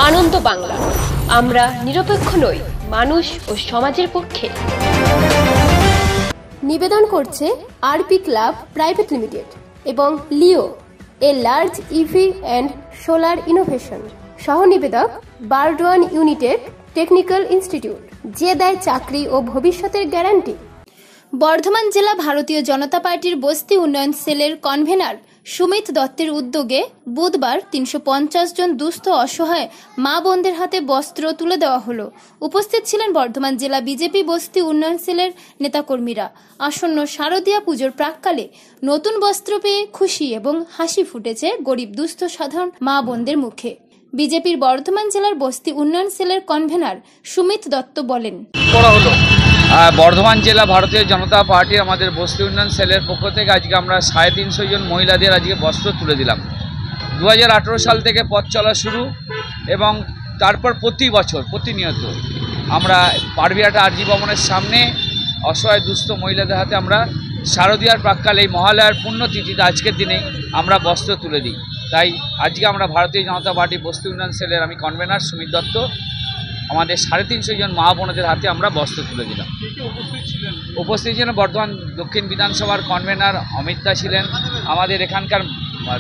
আনন্দ বাংলা, আমরা নিরপেক্ষ নই, মানুষ ও সমাজের পক্ষে। নিবেদন করছে আরপি ক্লাব প্রাইভেট লিমিটেড এবং Leo, a large EV and solar innovation. সহ নিবেদক বারডোয়ান ইউনিটেক টেকনিক্যাল ইনস্টিটিউট, যে দেয় চাকরি ও ভবিষ্যতের গ্যারান্টি। বর্ধমান জেলা ভারতীয় জনতা পার্টির বস্তি উন্নয়ন সেলের কনভেনার সুমিত দত্তের উদ্যোগে বুধবার 350 জন দুস্থ অসহায় মা বোনদের হাতে বস্ত্র তুলে দেওয়া হলো। উপস্থিত ছিলেন বর্ধমান জেলা বিজেপি বস্তি উন্নয়ন সেলের নেতাকর্মীরা। আসন্ন শারদীয়া পুজোর প্রাক্কালে নতুন বস্ত্র পেয়ে খুশি এবং হাসি ফুটেছে গরিব দুস্থ সাধারণ মা বোনদের মুখে। বিজেপির বর্ধমান জেলার বস্তি উন্নয়ন সেলের কনভেনার সুমিত দত্ত বলেন, বর্ধমান জেলা ভারতীয় জনতা পার্টি আমাদের বস্তি উন্নয়ন সেলের পক্ষ থেকে আজকে আমরা 350 জন মহিলাদের আজকে বস্ত্র তুলে দিলাম। 2018 সাল থেকে পথ চলা শুরু এবং তারপর প্রতি বছর প্রতিনিয়ত আমরা পারবিয়াটা আরজি ভবনের সামনে অসহায় দুস্থ মহিলাদের হাতে আমরা শারদীয়ার প্রাক্কালে এই মহালয়ার পুণ্যতিথিতে আজকের দিনে আমরা বস্ত্র তুলে দিই। তাই আজকে আমরা ভারতীয় জনতা পার্টি বস্তি উন্নয়ন সেলের আমি কনভেনার সুমিত দত্ত আমাদের 350 জন মা বোনদের হাতে আমরা বস্ত্র তুলে দিলাম। উপস্থিত ছিলেন বর্ধমান দক্ষিণ বিধানসভার কনভেনার অমিত দা ছিলেন, আমাদের এখানকার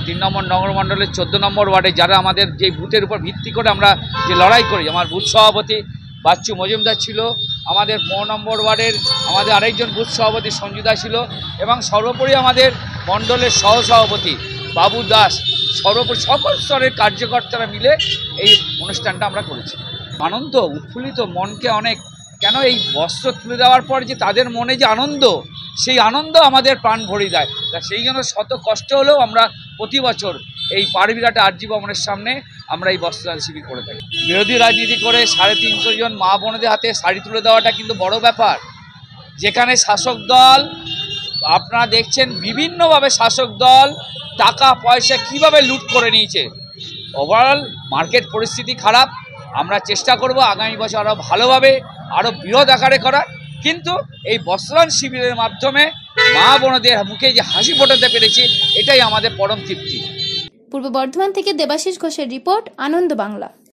3 নম্বর নগরমণ্ডলের 14 নম্বর ওয়ার্ডে যারা আমাদের যে বুথের উপর ভিত্তি করে আমরা যে লড়াই করি, আমার বুথ সভাপতি বাচ্চু মজুমদার ছিল, আমাদের 4 নম্বর ওয়ার্ডের আমাদের আরেকজন বুথ সভাপতি সঞ্জুদা ছিল এবং সর্বোপরি আমাদের মণ্ডলের সহসভাপতি বাবু দাস, সর্বোপরি সকল স্তরের কার্যকর্তারা মিলে এই অনুষ্ঠানটা আমরা করেছি। আনন্দ উৎফুল্লিত মনকে অনেক, কেন এই বস্ত্র তুলে দেওয়ার পর যে তাদের মনে যে আনন্দ, সেই আনন্দ আমাদের প্রাণ ভরিয়ে দেয়। তা সেই জন্য শত কষ্ট হলেও আমরা প্রতি বছর এই পারবিঘাটা আরজি ভবনের সামনে আমরা এই বস্ত্রদান শিবির করে থাকি। বিরোধী রাজনীতি করে 350 জন মা বোনদের হাতে শাড়ি তুলে দেওয়াটা কিন্তু বড় ব্যাপার। যেখানে শাসক দল আপনারা দেখছেন বিভিন্নভাবে শাসক দল টাকা পয়সা কিভাবে লুট করে নিয়েছে। ওভারঅল মার্কেট পরিস্থিতি খারাপ, আমরা চেষ্টা করব আগামী বছর আরও ভালোভাবে আরও বৃহৎ আকারে করার, কিন্তু এই বস্ত্রদান শিবিরের মাধ্যমে মা বোনদের মুখে যে হাসি ফোটাতে পেরেছি এটাই আমাদের পরম তৃপ্তি। পূর্ব বর্ধমান থেকে দেবাশিস ঘোষের রিপোর্ট, আনন্দ বাংলা।